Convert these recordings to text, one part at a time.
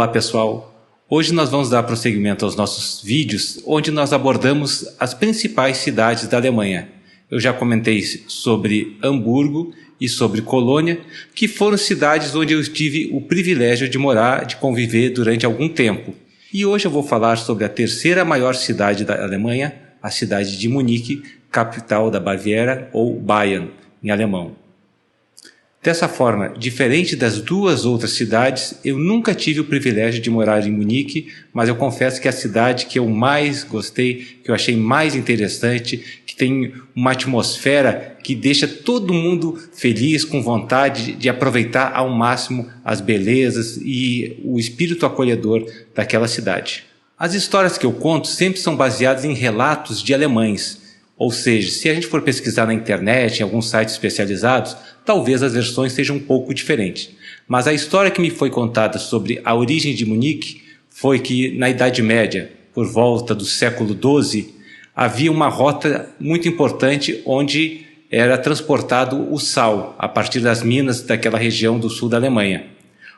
Olá pessoal, hoje nós vamos dar prosseguimento aos nossos vídeos onde nós abordamos as principais cidades da Alemanha. Eu já comentei sobre Hamburgo e sobre Colônia, que foram cidades onde eu tive o privilégio de morar, de conviver durante algum tempo. E hoje eu vou falar sobre a terceira maior cidade da Alemanha, a cidade de Munique, capital da Baviera ou Bayern em alemão. Dessa forma, diferente das duas outras cidades, eu nunca tive o privilégio de morar em Munique, mas eu confesso que é a cidade que eu mais gostei, que eu achei mais interessante, que tem uma atmosfera que deixa todo mundo feliz, com vontade de aproveitar ao máximo as belezas e o espírito acolhedor daquela cidade. As histórias que eu conto sempre são baseadas em relatos de alemães. Ou seja, se a gente for pesquisar na internet, em alguns sites especializados, talvez as versões sejam um pouco diferentes. Mas a história que me foi contada sobre a origem de Munique foi que, na Idade Média, por volta do século XII, havia uma rota muito importante onde era transportado o sal, a partir das minas daquela região do sul da Alemanha.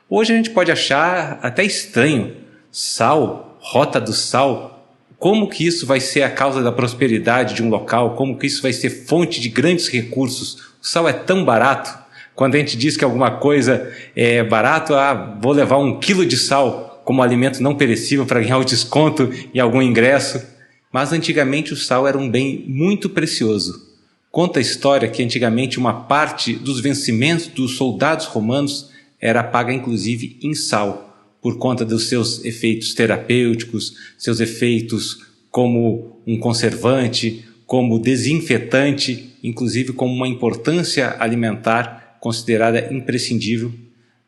Hoje a gente pode achar até estranho, sal, rota do sal. Como que isso vai ser a causa da prosperidade de um local? Como que isso vai ser fonte de grandes recursos? O sal é tão barato. Quando a gente diz que alguma coisa é barato, vou levar 1 quilo de sal como alimento não perecível para ganhar o desconto em algum ingresso. Mas antigamente o sal era um bem muito precioso. Conta a história que antigamente uma parte dos vencimentos dos soldados romanos era paga inclusive em sal, por conta dos seus efeitos terapêuticos, seus efeitos como um conservante, como desinfetante, inclusive como uma importância alimentar considerada imprescindível.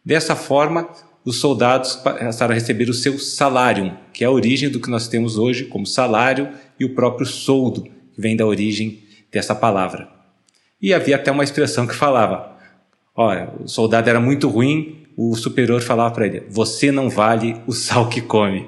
Dessa forma, os soldados passaram a receber o seu salarium, que é a origem do que nós temos hoje como salário, e o próprio soldo, que vem da origem dessa palavra. E havia até uma expressão que falava, olha, o soldado era muito ruim, o superior falava para ele, você não vale o sal que come.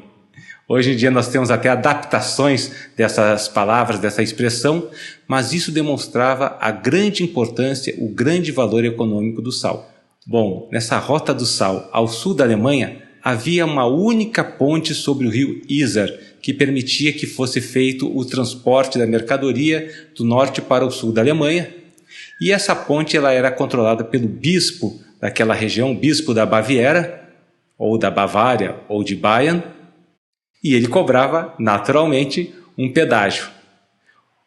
Hoje em dia nós temos até adaptações dessas palavras, dessa expressão, mas isso demonstrava a grande importância, o grande valor econômico do sal. Bom, nessa rota do sal ao sul da Alemanha, havia uma única ponte sobre o rio Isar, que permitia que fosse feito o transporte da mercadoria do norte para o sul da Alemanha, e essa ponte ela era controlada pelo bispo daquela região, bispo da Baviera, ou da Bavária, ou de Bayern, e ele cobrava, naturalmente, um pedágio.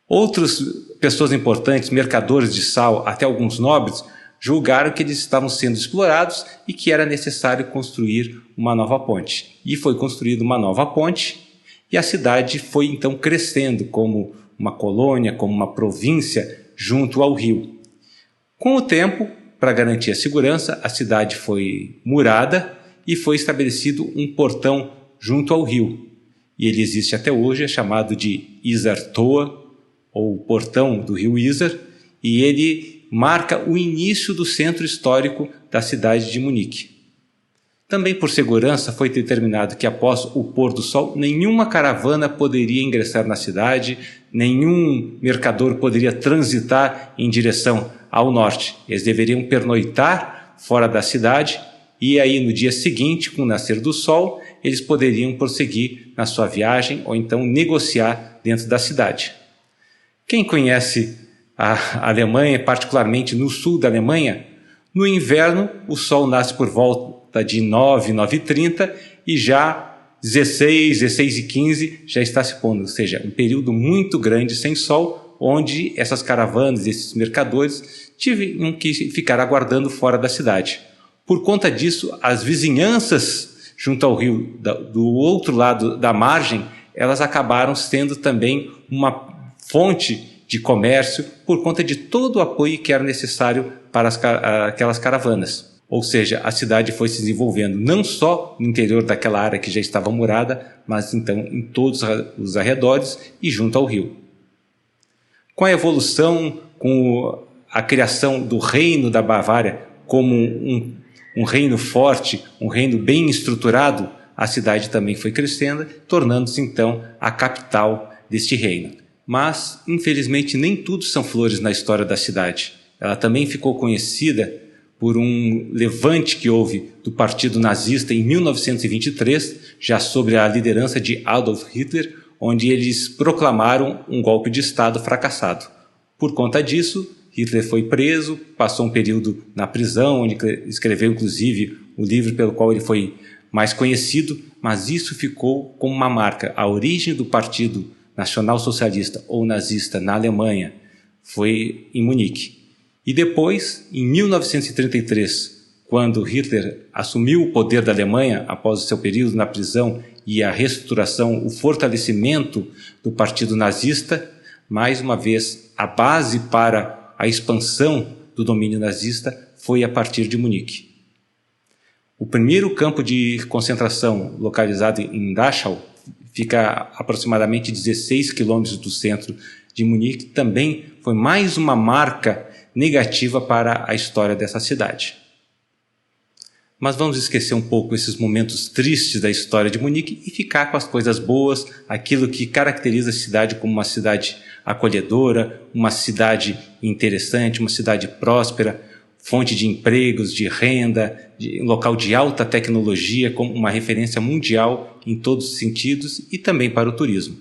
Outras pessoas importantes, mercadores de sal, até alguns nobres, julgaram que eles estavam sendo explorados e que era necessário construir uma nova ponte. E foi construída uma nova ponte, e a cidade foi então crescendo como uma colônia, como uma província junto ao rio. Com o tempo, para garantir a segurança, a cidade foi murada e foi estabelecido um portão junto ao rio. E ele existe até hoje, é chamado de Isartor, ou Portão do Rio Isar, e ele marca o início do centro histórico da cidade de Munique. Também por segurança foi determinado que após o pôr do sol, nenhuma caravana poderia ingressar na cidade, nenhum mercador poderia transitar em direção ao norte. Eles deveriam pernoitar fora da cidade e aí no dia seguinte, com o nascer do sol, eles poderiam prosseguir na sua viagem ou então negociar dentro da cidade. Quem conhece a Alemanha, particularmente no sul da Alemanha, no inverno o sol nasce por volta de 9, 9h30 e já 16, 16h15 já está se pondo, ou seja, um período muito grande sem sol, onde essas caravanas, esses mercadores, tiveram que ficar aguardando fora da cidade. Por conta disso, as vizinhanças junto ao rio, do outro lado da margem, elas acabaram sendo também uma fonte de comércio por conta de todo o apoio que era necessário para aquelas caravanas. Ou seja, a cidade foi se desenvolvendo não só no interior daquela área que já estava murada, mas então em todos os arredores e junto ao rio. Com a evolução, com a criação do reino da Bavária como um reino forte, um reino bem estruturado, a cidade também foi crescendo, tornando-se então a capital deste reino. Mas, infelizmente, nem tudo são flores na história da cidade. Ela também ficou conhecida por um levante que houve do Partido Nazista em 1923, já sob a liderança de Adolf Hitler, onde eles proclamaram um golpe de Estado fracassado. Por conta disso, Hitler foi preso, passou um período na prisão, onde escreveu inclusive o livro pelo qual ele foi mais conhecido, mas isso ficou como uma marca. A origem do Partido Nacional Socialista ou nazista na Alemanha foi em Munique. E depois, em 1933, quando Hitler assumiu o poder da Alemanha após o seu período na prisão e a reestruturação, o fortalecimento do Partido Nazista, mais uma vez, a base para a expansão do domínio nazista foi a partir de Munique. O primeiro campo de concentração, localizado em Dachau, fica a aproximadamente 16 quilômetros do centro de Munique, também foi mais uma marca negativa para a história dessa cidade. Mas vamos esquecer um pouco esses momentos tristes da história de Munique e ficar com as coisas boas, aquilo que caracteriza a cidade como uma cidade acolhedora, uma cidade interessante, uma cidade próspera, fonte de empregos, de renda, um local de alta tecnologia, como uma referência mundial em todos os sentidos e também para o turismo.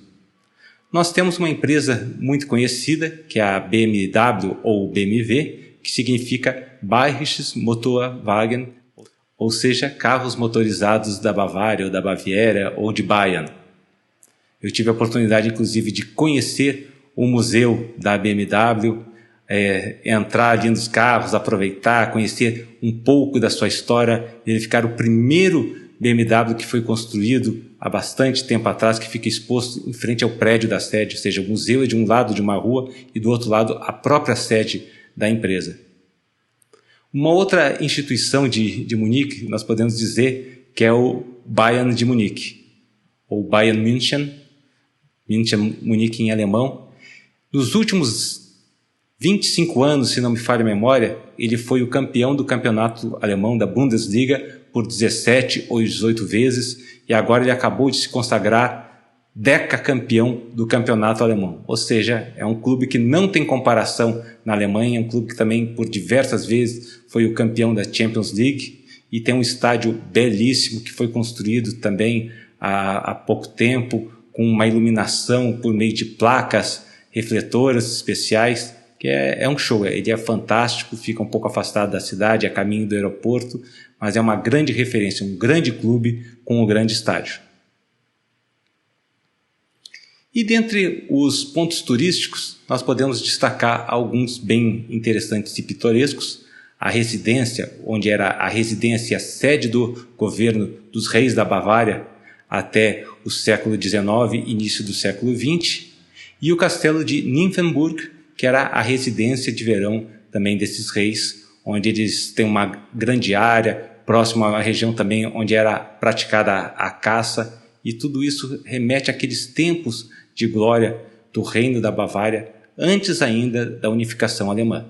Nós temos uma empresa muito conhecida, que é a BMW ou BMW, que significa Bayerisches Motorwagen, ou seja, carros motorizados da Bavária ou da Baviera ou de Bayern. Eu tive a oportunidade, inclusive, de conhecer o museu da BMW, entrar ali nos carros, aproveitar, conhecer um pouco da sua história, verificar o primeiro BMW que foi construído há bastante tempo atrás, que fica exposto em frente ao prédio da sede, ou seja, o museu é de um lado de uma rua e do outro lado a própria sede da empresa. Uma outra instituição de Munique, nós podemos dizer que é o Bayern de Munique, ou Bayern München, Munique em alemão. Nos últimos 25 anos, se não me falha a memória, ele foi o campeão do campeonato alemão da Bundesliga por 17 ou 18 vezes e agora ele acabou de se consagrar decacampeão do campeonato alemão. Ou seja, é um clube que não tem comparação na Alemanha, é um clube que também por diversas vezes foi o campeão da Champions League e tem um estádio belíssimo que foi construído também há pouco tempo, com uma iluminação por meio de placas refletoras especiais, que é um show. Ele é fantástico, fica um pouco afastado da cidade, a caminho do aeroporto, mas é uma grande referência, um grande clube com um grande estádio. E dentre os pontos turísticos, nós podemos destacar alguns bem interessantes e pitorescos. A residência, onde era a residência e a sede do governo dos reis da Bavária até o século XIX, início do século XX, e o castelo de Nymphenburg, que era a residência de verão também desses reis, onde eles têm uma grande área, próximo à região também onde era praticada a caça, e tudo isso remete àqueles tempos de glória do reino da Bavária, antes ainda da unificação alemã.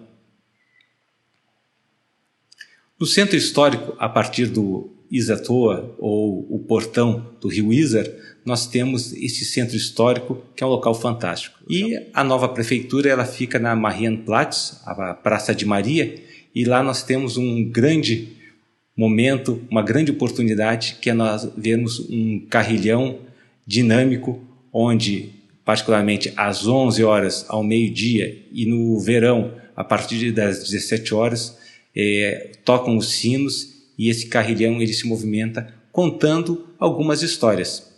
No centro histórico, a partir do Isartor, ou o portão do rio Isar, nós temos esse centro histórico, que é um local fantástico. E a nova prefeitura ela fica na Marienplatz, a Praça de Maria, e lá nós temos um grande momento, uma grande oportunidade, que é nós vermos um carrilhão dinâmico, onde, particularmente às 11 horas, ao meio-dia, e no verão, a partir das 17 horas, tocam os sinos, e esse carrilhão ele se movimenta contando algumas histórias.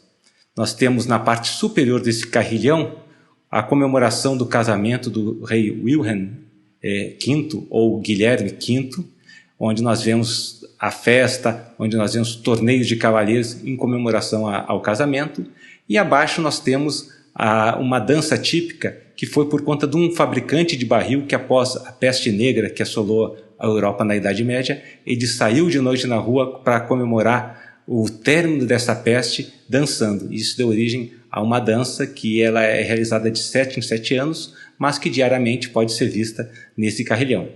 Nós temos na parte superior desse carrilhão a comemoração do casamento do rei Wilhelm V, ou Guilherme V, onde nós vemos a festa, onde nós vemos torneios de cavalheiros em comemoração ao casamento, e abaixo nós temos uma dança típica que foi por conta de um fabricante de barril que, após a peste negra que assolou a Europa na Idade Média, ele saiu de noite na rua para comemorar o término dessa peste dançando. Isso deu origem a uma dança que ela é realizada de 7 em 7 anos, mas que diariamente pode ser vista nesse carrilhão.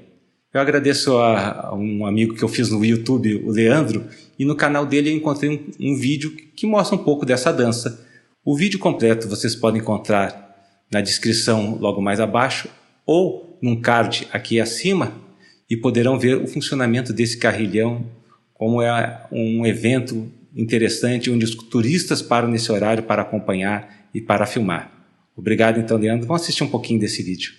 Eu agradeço a um amigo que eu fiz no YouTube, o Leandro, e no canal dele eu encontrei um vídeo que mostra um pouco dessa dança. O vídeo completo vocês podem encontrar na descrição logo mais abaixo ou num card aqui acima. e poderão ver o funcionamento desse carrilhão, como é um evento interessante onde os turistas param nesse horário para acompanhar e para filmar. Obrigado então, Leandro. Vamos assistir um pouquinho desse vídeo.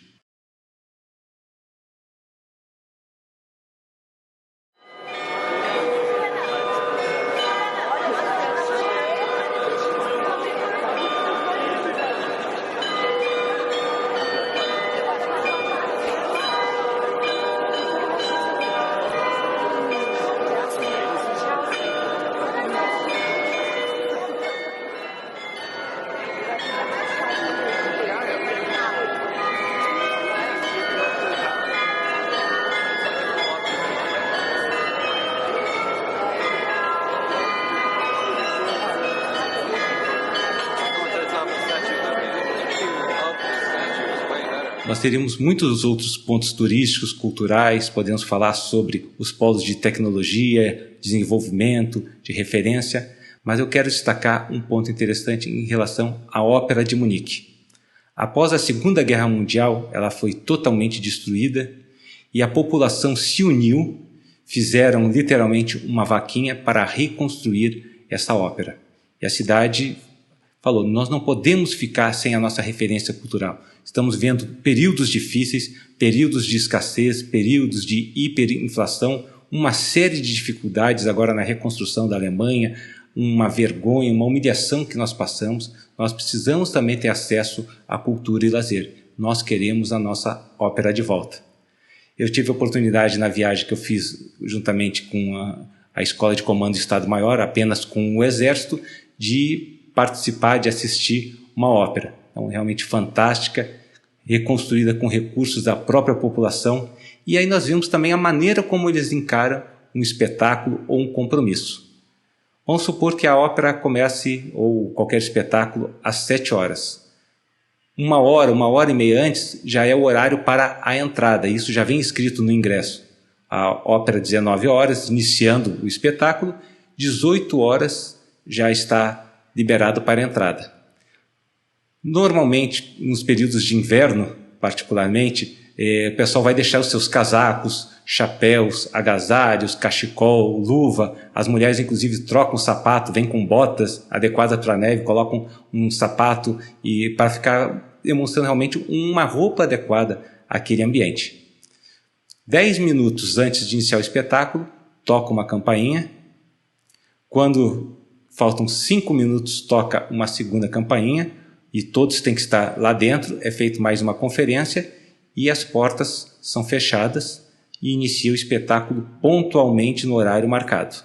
Nós teríamos muitos outros pontos turísticos, culturais, podemos falar sobre os polos de tecnologia, desenvolvimento, de referência, mas eu quero destacar um ponto interessante em relação à Ópera de Munique. Após a Segunda Guerra Mundial, ela foi totalmente destruída e a população se uniu, fizeram literalmente uma vaquinha para reconstruir essa ópera. E a cidade falou, nós não podemos ficar sem a nossa referência cultural. Estamos vendo períodos difíceis, períodos de escassez, períodos de hiperinflação, uma série de dificuldades agora na reconstrução da Alemanha, uma vergonha, uma humilhação que nós passamos. Nós precisamos também ter acesso à cultura e lazer. Nós queremos a nossa ópera de volta. Eu tive a oportunidade na viagem que eu fiz juntamente com a Escola de Comando do Estado-Maior, apenas com o Exército, de participar, de assistir uma ópera. Então, realmente fantástica, reconstruída com recursos da própria população. E aí nós vimos também a maneira como eles encaram um espetáculo ou um compromisso. Vamos supor que a ópera comece, ou qualquer espetáculo, às 7 horas. Uma hora e meia antes, já é o horário para a entrada. Isso já vem escrito no ingresso. A ópera 19 horas, iniciando o espetáculo, 18 horas já está liberado para a entrada. Normalmente, nos períodos de inverno, particularmente, o pessoal vai deixar os seus casacos, chapéus, agasalhos, cachecol, luva. As mulheres, inclusive, trocam o sapato, vêm com botas adequadas para a neve, colocam um sapato e para ficar demonstrando realmente uma roupa adequada àquele ambiente. 10 minutos antes de iniciar o espetáculo, toca uma campainha. Quando faltam 5 minutos, toca uma segunda campainha e todos têm que estar lá dentro. É feita mais uma conferência e as portas são fechadas e inicia o espetáculo pontualmente no horário marcado.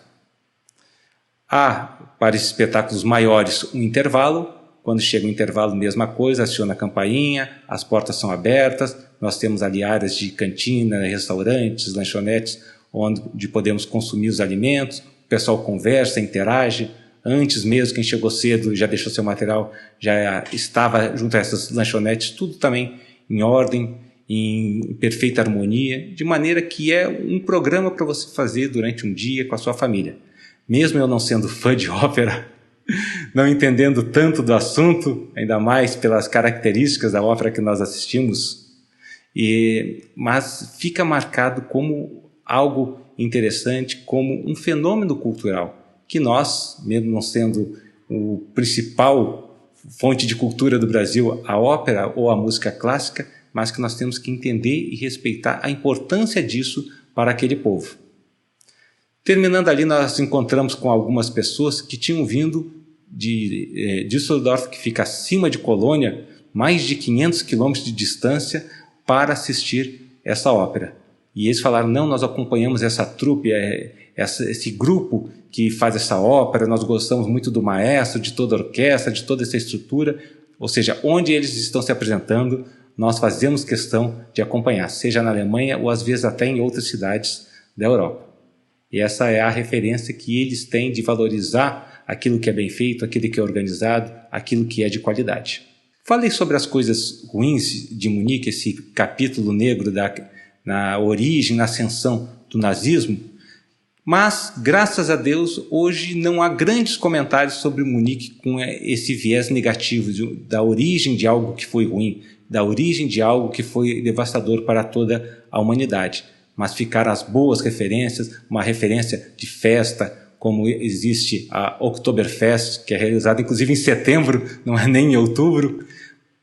Há, para esses espetáculos maiores, um intervalo. Quando chega o intervalo, mesma coisa, aciona a campainha, as portas são abertas, nós temos ali áreas de cantina, restaurantes, lanchonetes, onde podemos consumir os alimentos, o pessoal conversa, interage. Antes mesmo, quem chegou cedo já deixou seu material, já estava junto a essas lanchonetes, tudo também em ordem, em perfeita harmonia, de maneira que é um programa para você fazer durante um dia com a sua família. Mesmo eu não sendo fã de ópera, não entendendo tanto do assunto, ainda mais pelas características da ópera que nós assistimos, mas fica marcado como algo interessante, como um fenômeno cultural, que nós, mesmo não sendo o principal fonte de cultura do Brasil, a ópera ou a música clássica, mas que nós temos que entender e respeitar a importância disso para aquele povo. Terminando ali, nós encontramos com algumas pessoas que tinham vindo de Düsseldorf, que fica acima de Colônia, mais de 500 quilômetros de distância, para assistir essa ópera. E eles falaram, não, nós acompanhamos essa trupe, esse grupo que faz essa ópera, nós gostamos muito do maestro, de toda a orquestra, de toda essa estrutura, ou seja, onde eles estão se apresentando, nós fazemos questão de acompanhar, seja na Alemanha ou às vezes até em outras cidades da Europa. E essa é a referência que eles têm de valorizar aquilo que é bem feito, aquilo que é organizado, aquilo que é de qualidade. Falei sobre as coisas ruins de Munique, esse capítulo negro na origem, na ascensão do nazismo, mas, graças a Deus, hoje não há grandes comentários sobre Munique com esse viés negativo da origem de algo que foi ruim, da origem de algo que foi devastador para toda a humanidade. mas ficaram as boas referências, uma referência de festa, como existe a Oktoberfest, que é realizada inclusive em setembro, não é nem em outubro,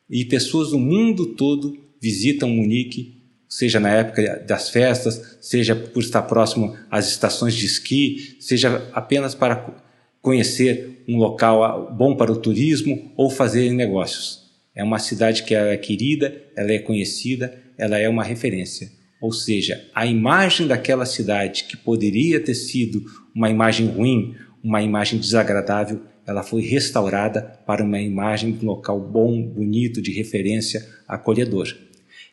e pessoas do mundo todo visitam Munique, seja na época das festas, seja por estar próximo às estações de esqui, seja apenas para conhecer um local bom para o turismo ou fazer negócios. É uma cidade que ela é querida, ela é conhecida, ela é uma referência. Ou seja, a imagem daquela cidade que poderia ter sido uma imagem ruim, uma imagem desagradável, ela foi restaurada para uma imagem de um local bom, bonito, de referência, acolhedor.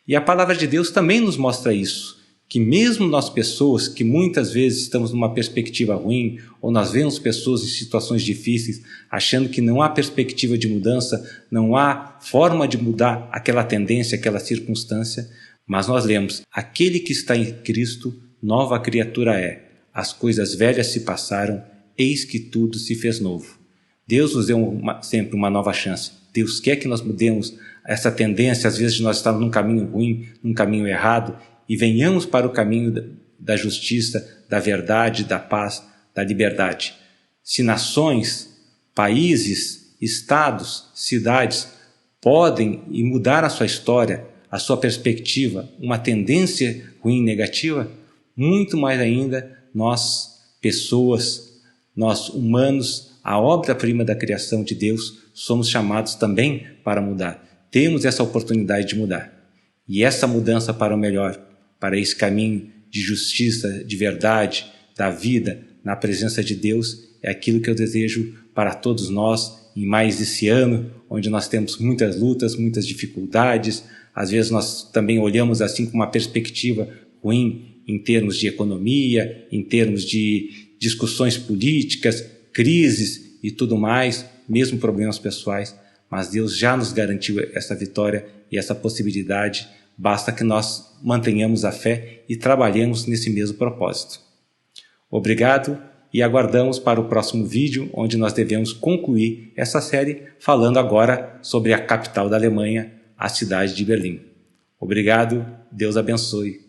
E a palavra de Deus também nos mostra isso, que mesmo nós pessoas que muitas vezes estamos numa perspectiva ruim, ou nós vemos pessoas em situações difíceis, achando que não há perspectiva de mudança, não há forma de mudar aquela tendência, aquela circunstância, mas nós lemos, aquele que está em Cristo, nova criatura é. As coisas velhas se passaram, eis que tudo se fez novo. Deus nos deu sempre uma nova chance. Deus quer que nós mudemos essa tendência, às vezes, de nós estarmos num caminho ruim, num caminho errado, e venhamos para o caminho da justiça, da verdade, da paz, da liberdade. Se nações, países, estados, cidades podem mudar a sua história, a sua perspectiva, uma tendência ruim, negativa, muito mais ainda nós, pessoas, nós humanos, a obra-prima da criação de Deus, somos chamados também para mudar. Temos essa oportunidade de mudar. E essa mudança para o melhor, para esse caminho de justiça, de verdade, da vida, na presença de Deus, é aquilo que eu desejo para todos nós em mais esse ano, onde nós temos muitas lutas, muitas dificuldades. Às vezes nós também olhamos assim com uma perspectiva ruim em termos de economia, em termos de discussões políticas, crises e tudo mais, mesmo problemas pessoais, mas Deus já nos garantiu essa vitória e essa possibilidade, basta que nós mantenhamos a fé e trabalhemos nesse mesmo propósito. Obrigado e aguardamos para o próximo vídeo, onde nós devemos concluir essa série falando agora sobre a capital da Alemanha, a cidade de Berlim. Obrigado, Deus abençoe.